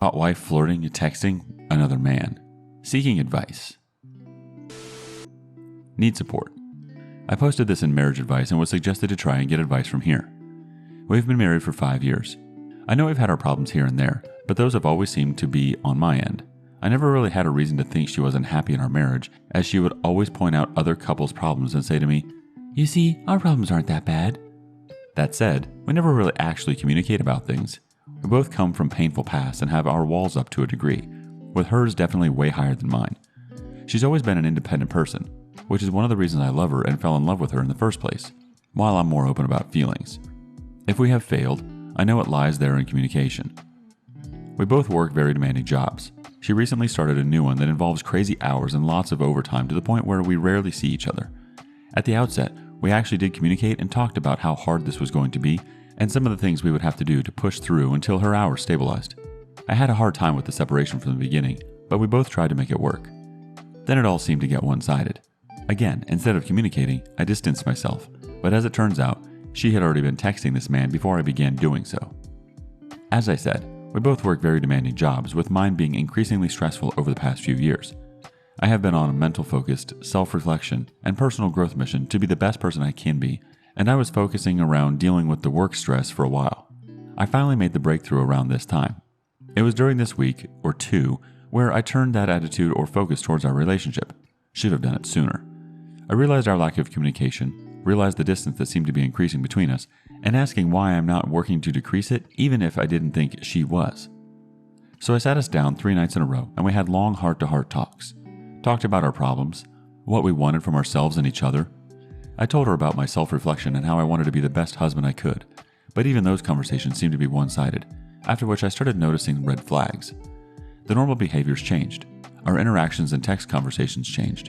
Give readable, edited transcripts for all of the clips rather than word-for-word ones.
Hot wife flirting and texting another man. Seeking advice. Need support. I posted this in marriage advice and was suggested to try and get advice from here. We've been married for 5 years. I know we've had our problems here and there, but those have always seemed to be on my end. I never really had a reason to think she wasn't happy in our marriage, as she would always point out other couples' problems and say to me, "You see, our problems aren't that bad." That said, we never really actually communicate about things. We both come from painful pasts and have our walls up to a degree, with hers definitely way higher than mine. She's always been an independent person, which is one of the reasons I love her and fell in love with her in the first place, while I'm more open about feelings. If we have failed, I know it lies there in communication. We both work very demanding jobs. She recently started a new one that involves crazy hours and lots of overtime to the point where we rarely see each other. At the outset, we actually did communicate and talked about how hard this was going to be and some of the things we would have to do to push through until her hours stabilized. I had a hard time with the separation from the beginning, but we both tried to make it work. Then it all seemed to get one-sided. Again, instead of communicating, I distanced myself, but as it turns out, she had already been texting this man before I began doing so. As I said, we both work very demanding jobs, with mine being increasingly stressful over the past few years. I have been on a mental-focused, self-reflection, and personal growth mission to be the best person I can be, and I was focusing around dealing with the work stress for a while. I finally made the breakthrough around this time. It was during this week, or two, where I turned that attitude or focus towards our relationship. Should have done it sooner. I realized our lack of communication, realized the distance that seemed to be increasing between us, and asking why I'm not working to decrease it, even if I didn't think she was. So I sat us down 3 nights in a row, and we had long heart-to-heart talks. Talked about our problems, what we wanted from ourselves and each other. I told her about my self-reflection and how I wanted to be the best husband I could, but even those conversations seemed to be one-sided, after which I started noticing red flags. The normal behaviors changed. Our interactions and text conversations changed.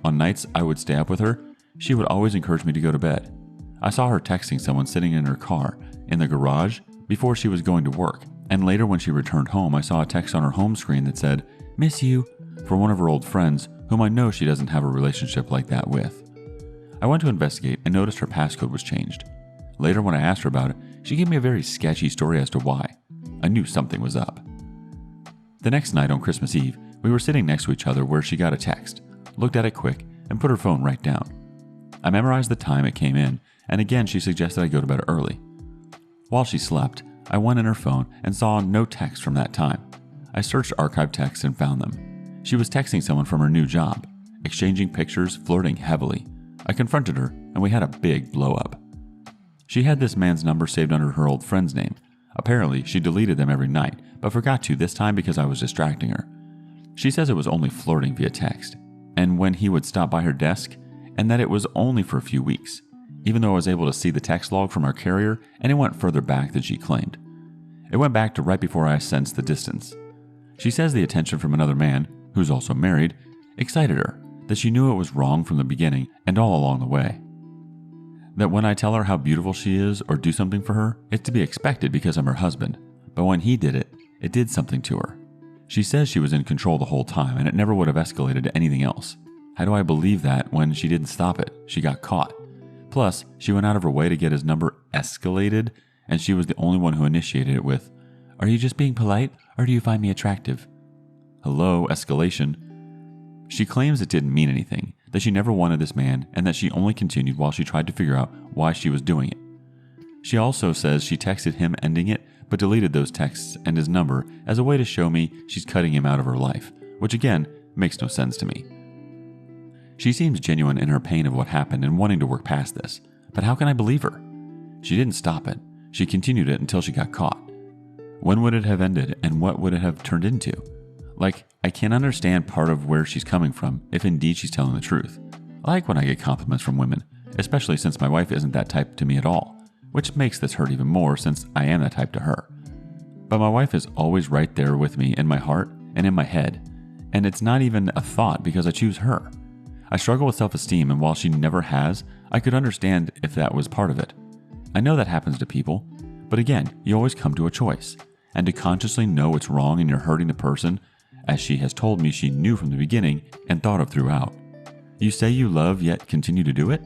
On nights I would stay up with her, she would always encourage me to go to bed. I saw her texting someone sitting in her car, in the garage, before she was going to work, and later when she returned home I saw a text on her home screen that said, "Miss you," for one of her old friends whom I know she doesn't have a relationship like that with. I went to investigate and noticed her passcode was changed. Later when I asked her about it, she gave me a very sketchy story as to why. I knew something was up. The next night on Christmas Eve, we were sitting next to each other where she got a text, looked at it quick, and put her phone right down. I memorized the time it came in, and again she suggested I go to bed early. While she slept, I went in her phone and saw no text from that time. I searched archived texts and found them. She was texting someone from her new job, exchanging pictures, flirting heavily. I confronted her, and we had a big blow-up. She had this man's number saved under her old friend's name. Apparently, she deleted them every night, but forgot to this time because I was distracting her. She says it was only flirting via text, and when he would stop by her desk, and that it was only for a few weeks, even though I was able to see the text log from our carrier, and it went further back than she claimed. It went back to right before I sensed the distance. She says the attention from another man, who's also married, excited her, that she knew it was wrong from the beginning and all along the way. That when I tell her how beautiful she is or do something for her, it's to be expected because I'm her husband, but when he did it, it did something to her. She says she was in control the whole time and it never would have escalated to anything else. How do I believe that when she didn't stop it? She got caught. Plus, she went out of her way to get his number escalated, and she was the only one who initiated it with, "Are you just being polite, or do you find me attractive?" Hello, escalation. She claims it didn't mean anything, that she never wanted this man, and that she only continued while she tried to figure out why she was doing it. She also says she texted him ending it, but deleted those texts and his number as a way to show me she's cutting him out of her life, which again, makes no sense to me. She seems genuine in her pain of what happened and wanting to work past this, but how can I believe her? She didn't stop it. She continued it until she got caught. When would it have ended, and what would it have turned into? Like, I can understand part of where she's coming from, if indeed she's telling the truth. I like when I get compliments from women, especially since my wife isn't that type to me at all, which makes this hurt even more since I am that type to her. But my wife is always right there with me in my heart and in my head, and it's not even a thought because I choose her. I struggle with self-esteem, and while she never has, I could understand if that was part of it. I know that happens to people, but again, you always come to a choice, and to consciously know it's wrong and you're hurting the person, as she has told me she knew from the beginning and thought of throughout. You say you love yet continue to do it?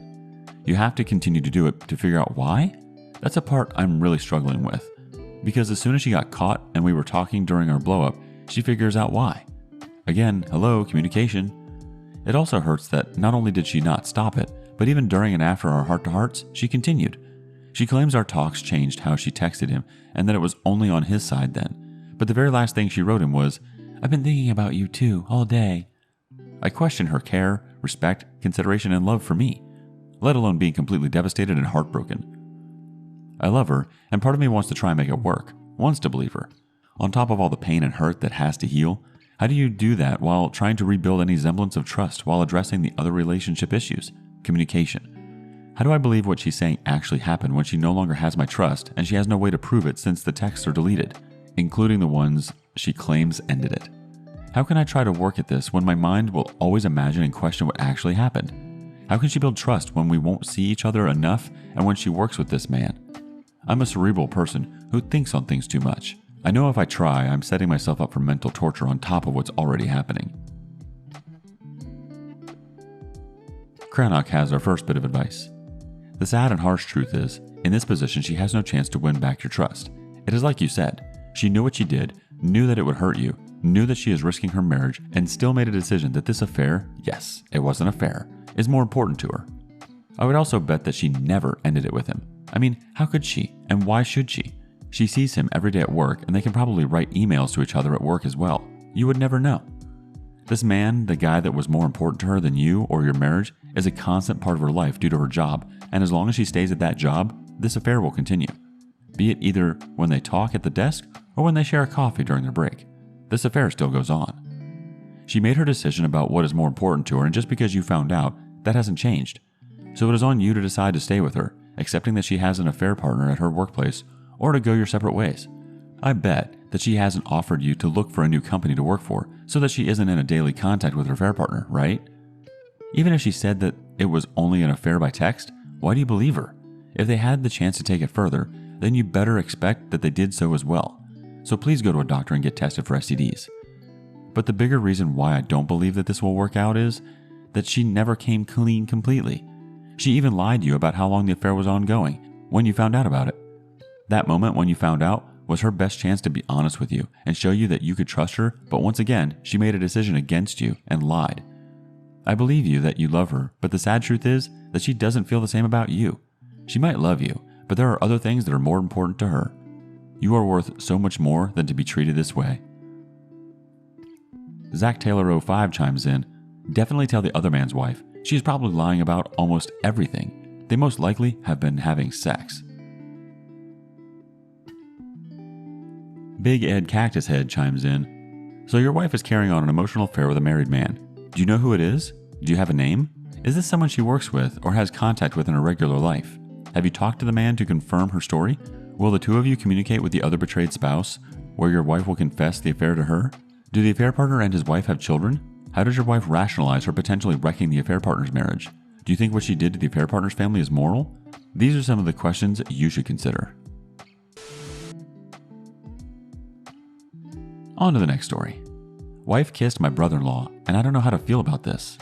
You have to continue to do it to figure out why? That's a part I'm really struggling with. because as soon as she got caught and we were talking during our blow up, she figures out why. Again, hello, communication. It also hurts that not only did she not stop it, but even during and after our heart-to-hearts, she continued. She claims our talks changed how she texted him and that it was only on his side then. But the very last thing she wrote him was, "I've been thinking about you too, all day." I question her care, respect, consideration, and love for me, let alone being completely devastated and heartbroken. I love her, and part of me wants to try and make it work, wants to believe her. On top of all the pain and hurt that has to heal, how do you do that while trying to rebuild any semblance of trust while addressing the other relationship issues? Communication. How do I believe what she's saying actually happened when she no longer has my trust and she has no way to prove it since the texts are deleted, including the ones she claims ended it? How can I try to work at this when my mind will always imagine and question what actually happened? How can she build trust when we won't see each other enough and when she works with this man? I'm a cerebral person who thinks on things too much. I know if I try, I'm setting myself up for mental torture on top of what's already happening. Cranach has our first bit of advice. The sad and harsh truth is, in this position she has no chance to win back your trust. It is like you said, she knew what she did, knew that it would hurt you, knew that she is risking her marriage, and still made a decision that this affair, yes, it was an affair, is more important to her. I would also bet that she never ended it with him. I mean, how could she, and why should she? She sees him every day at work, and they can probably write emails to each other at work as well. You would never know. This man, the guy that was more important to her than you or your marriage, is a constant part of her life due to her job, and as long as she stays at that job, this affair will continue. Be it either when they talk at the desk or when they share a coffee during their break. This affair still goes on. She made her decision about what is more important to her, and just because you found out, that hasn't changed. So it is on you to decide to stay with her, accepting that she has an affair partner at her workplace, or to go your separate ways. I bet that she hasn't offered you to look for a new company to work for so that she isn't in a daily contact with her affair partner, right? Even if she said that it was only an affair by text, why do you believe her? If they had the chance to take it further, then you better expect that they did so as well. So please go to a doctor and get tested for STDs. But the bigger reason why I don't believe that this will work out is that she never came clean completely. She even lied to you about how long the affair was ongoing when you found out about it. That moment when you found out was her best chance to be honest with you and show you that you could trust her, but once again, she made a decision against you and lied. I believe you that you love her, but the sad truth is that she doesn't feel the same about you. She might love you, but there are other things that are more important to her. You are worth so much more than to be treated this way. Zach Taylor 05 chimes in, definitely tell the other man's wife. She is probably lying about almost everything. They most likely have been having sex. Big Ed Cactus Head chimes in, so your wife is carrying on an emotional affair with a married man. Do you know who it is? Do you have a name? Is this someone she works with or has contact with in her regular life? Have you talked to the man to confirm her story? Will the two of you communicate with the other betrayed spouse, where your wife will confess the affair to her? Do the affair partner and his wife have children? How does your wife rationalize her potentially wrecking the affair partner's marriage? Do you think what she did to the affair partner's family is moral? These are some of the questions you should consider. On to the next story. Wife kissed my brother-in-law, and I don't know how to feel about this.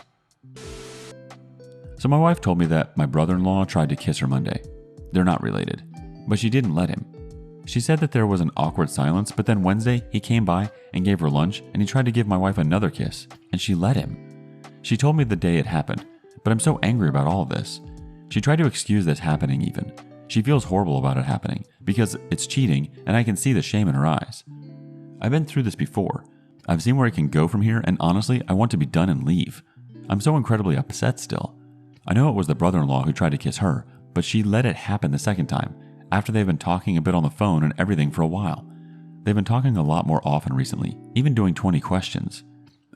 So my wife told me that my brother-in-law tried to kiss her Monday. They're not related, but she didn't let him. She said that there was an awkward silence, but then Wednesday he came by and gave her lunch, and he tried to give my wife another kiss, and she let him. She told me the day it happened, but I'm so angry about all of this. She tried to excuse this happening even. She feels horrible about it happening because it's cheating, and I can see the shame in her eyes. I've been through this before. I've seen where it can go from here, and honestly, I want to be done and leave. I'm so incredibly upset still. I know it was the brother-in-law who tried to kiss her, but she let it happen the second time, after they've been talking a bit on the phone and everything for a while. They've been talking a lot more often recently, even doing 20 questions.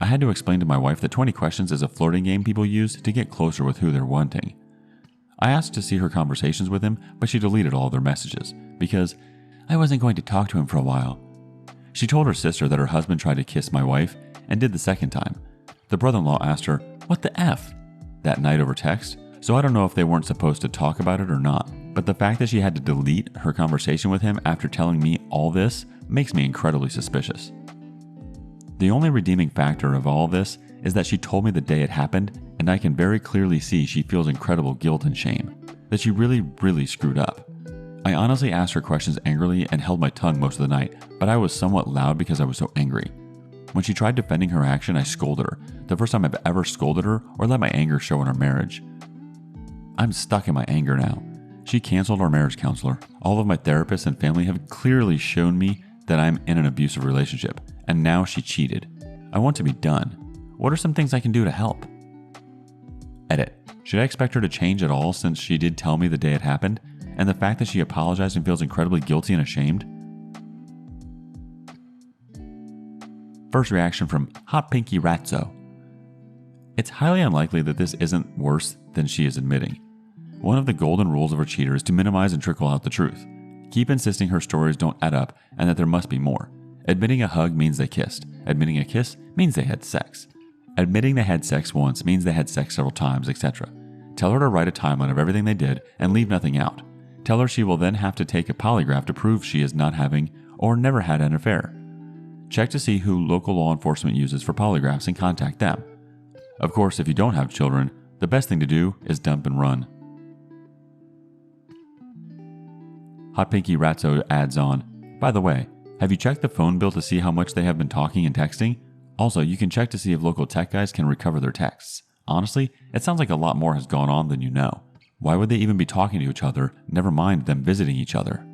I had to explain to my wife that 20 questions is a flirting game people use to get closer with who they're wanting. I asked to see her conversations with him, but she deleted all their messages, because I wasn't going to talk to him for a while. She told her sister that her husband tried to kiss my wife and did the second time. The brother-in-law asked her, "What the F?" that night over text, so I don't know if they weren't supposed to talk about it or not, but the fact that she had to delete her conversation with him after telling me all this makes me incredibly suspicious. The only redeeming factor of all this is that she told me the day it happened, and I can very clearly see she feels incredible guilt and shame, that she really screwed up. I honestly asked her questions angrily and held my tongue most of the night, but I was somewhat loud because I was so angry. When she tried defending her action, I scolded her, the first time I've ever scolded her or let my anger show in our marriage. I'm stuck in my anger now. She canceled our marriage counselor. All of my therapists and family have clearly shown me that I'm in an abusive relationship, and now she cheated. I want to be done. What are some things I can do to help? Edit. Should I expect her to change at all since she did tell me the day it happened, and the fact that she apologized and feels incredibly guilty and ashamed? First reaction from Hot Pinky Ratzo. It's highly unlikely that this isn't worse than she is admitting. One of the golden rules of a cheater is to minimize and trickle out the truth. Keep insisting her stories don't add up and that there must be more. Admitting a hug means they kissed. Admitting a kiss means they had sex. Admitting they had sex once means they had sex several times, etc. Tell her to write a timeline of everything they did and leave nothing out. Tell her she will then have to take a polygraph to prove she is not having or never had an affair. Check to see who local law enforcement uses for polygraphs and contact them. Of course, if you don't have children, the best thing to do is dump and run. Hot Pinky Ratzo adds on, by the way, have you checked the phone bill to see how much they have been talking and texting? Also, you can check to see if local tech guys can recover their texts. Honestly, it sounds like a lot more has gone on than you know. Why would they even be talking to each other, never mind them visiting each other?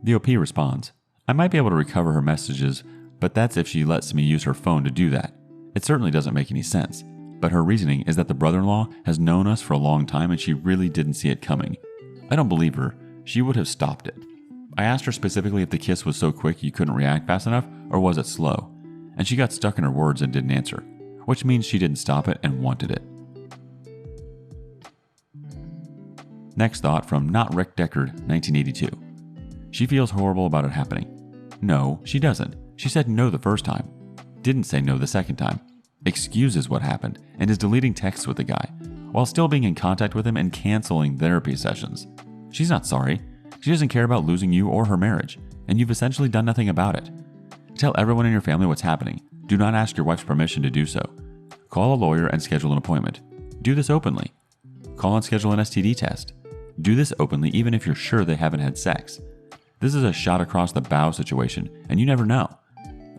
The OP responds, I might be able to recover her messages, but that's if she lets me use her phone to do that. It certainly doesn't make any sense, but her reasoning is that the brother-in-law has known us for a long time and she really didn't see it coming. I don't believe her. She would have stopped it. I asked her specifically if the kiss was so quick you couldn't react fast enough or was it slow, and she got stuck in her words and didn't answer, which means she didn't stop it and wanted it. Next thought from Not Rick Deckard, 1982. She feels horrible about it happening. No, she doesn't. She said no the first time. Didn't say no the second time. Excuses what happened and is deleting texts with the guy, while still being in contact with him and canceling therapy sessions. She's not sorry. She doesn't care about losing you or her marriage, and you've essentially done nothing about it. Tell everyone in your family what's happening. Do not ask your wife's permission to do so. Call a lawyer and schedule an appointment. Do this openly. Call and schedule an STD test. Do this openly even if you're sure they haven't had sex. This is a shot across the bow situation, and you never know.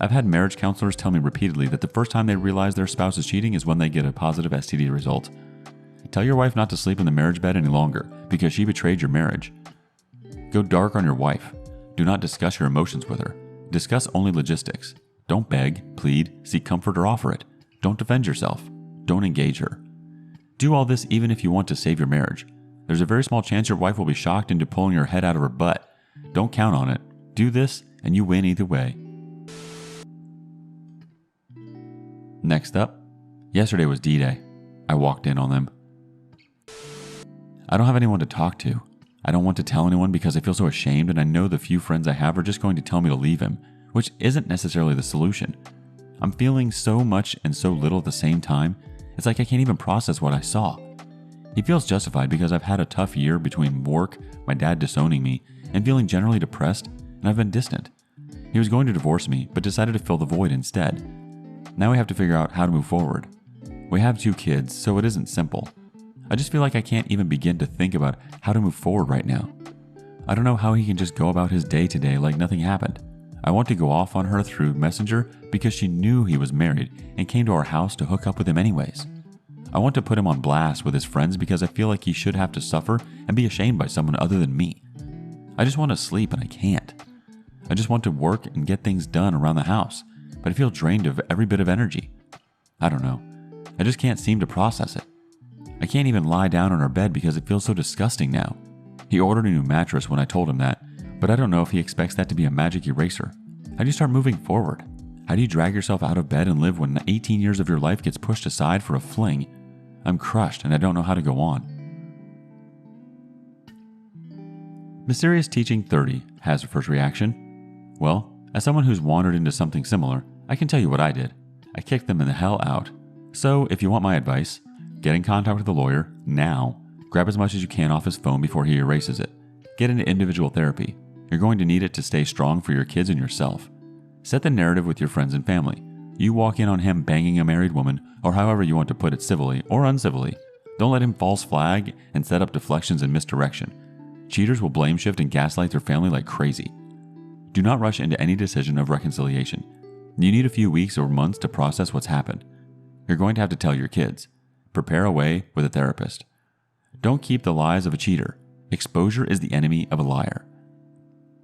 I've had marriage counselors tell me repeatedly that the first time they realize their spouse is cheating is when they get a positive STD result. Tell your wife not to sleep in the marriage bed any longer because she betrayed your marriage. Go dark on your wife. Do not discuss your emotions with her. Discuss only logistics. Don't beg, plead, seek comfort or offer it. Don't defend yourself. Don't engage her. Do all this even if you want to save your marriage. There's a very small chance your wife will be shocked into pulling your head out of her butt. Don't count on it. Do this and you win either way. Next up, yesterday was D-Day. I walked in on them. I don't have anyone to talk to. I don't want to tell anyone because I feel so ashamed and I know the few friends I have are just going to tell me to leave him, which isn't necessarily the solution. I'm feeling so much and so little at the same time, it's like I can't even process what I saw. He feels justified because I've had a tough year between work, my dad disowning me, and feeling generally depressed, and I've been distant. He was going to divorce me, but decided to fill the void instead. Now we have to figure out how to move forward. We have 2 kids, so it isn't simple. I just feel like I can't even begin to think about how to move forward right now. I don't know how he can just go about his day to day like nothing happened. I want to go off on her through Messenger because she knew he was married and came to our house to hook up with him anyways. I want to put him on blast with his friends because I feel like he should have to suffer and be ashamed by someone other than me. I just want to sleep and I can't. I just want to work and get things done around the house, but I feel drained of every bit of energy. I don't know. I just can't seem to process it. I can't even lie down on our bed because it feels so disgusting now. He ordered a new mattress when I told him that, but I don't know if he expects that to be a magic eraser. How do you start moving forward? How do you drag yourself out of bed and live when 18 years of your life gets pushed aside for a fling? I'm crushed and I don't know how to go on. Mysterious Teaching 30 has a first reaction. Well, as someone who's wandered into something similar, I can tell you what I did. I kicked them in the hell out. So if you want my advice, get in contact with the lawyer now. Grab as much as you can off his phone before he erases it. Get into individual therapy. You're going to need it to stay strong for your kids and yourself. Set the narrative with your friends and family. You walk in on him banging a married woman, or however you want to put it civilly or uncivilly. Don't let him false flag and set up deflections and misdirection. Cheaters will blame shift and gaslight their family like crazy. Do not rush into any decision of reconciliation. You need a few weeks or months to process what's happened. You're going to have to tell your kids. Prepare a way with a therapist. Don't keep the lies of a cheater. Exposure is the enemy of a liar.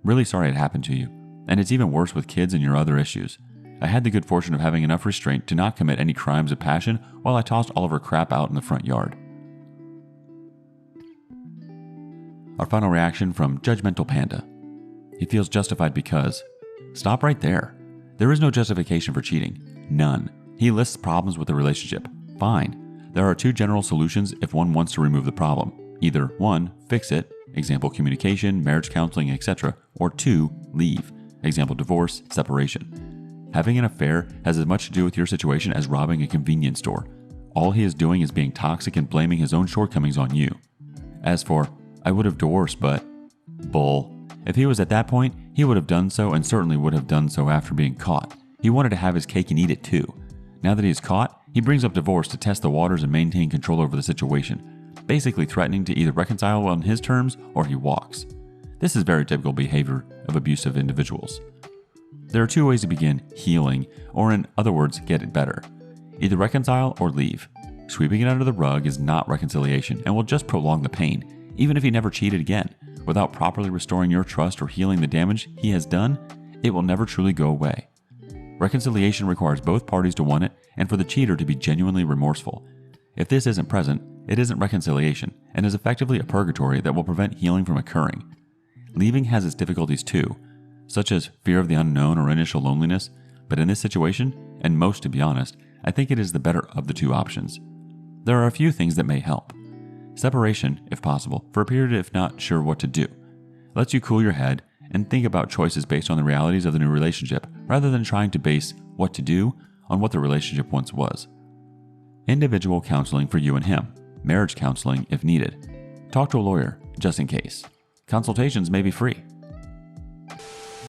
Really sorry it happened to you, and it's even worse with kids and your other issues. I had the good fortune of having enough restraint to not commit any crimes of passion while I tossed all of her crap out in the front yard. Our final reaction from Judgmental Panda. He feels justified because... Stop right there. There is no justification for cheating. None. He lists problems with the relationship. Fine. There are two general solutions if one wants to remove the problem. Either 1. Fix it, example communication, marriage counseling, etc. Or 2. Leave, example divorce, separation. Having an affair has as much to do with your situation as robbing a convenience store. All he is doing is being toxic and blaming his own shortcomings on you. As for, I would have divorced, but... Bull. If he was at that point, he would have done so and certainly would have done so after being caught. He wanted to have his cake and eat it too. Now that he is caught, he brings up divorce to test the waters and maintain control over the situation, basically threatening to either reconcile on his terms or he walks. This is very typical behavior of abusive individuals. There are two ways to begin healing, or in other words, get it better. Either reconcile or leave. Sweeping it under the rug is not reconciliation and will just prolong the pain, even if he never cheated again. Without properly restoring your trust or healing the damage he has done, it will never truly go away. Reconciliation requires both parties to want it and for the cheater to be genuinely remorseful. If this isn't present, it isn't reconciliation and is effectively a purgatory that will prevent healing from occurring. Leaving has its difficulties too, such as fear of the unknown or initial loneliness, but in this situation, and most to be honest, I think it is the better of the two options. There are a few things that may help. Separation, if possible, for a period if not sure what to do. Lets you cool your head and think about choices based on the realities of the new relationship, rather than trying to base what to do on what the relationship once was. Individual counseling for you and him. Marriage counseling if needed. Talk to a lawyer, just in case. Consultations may be free.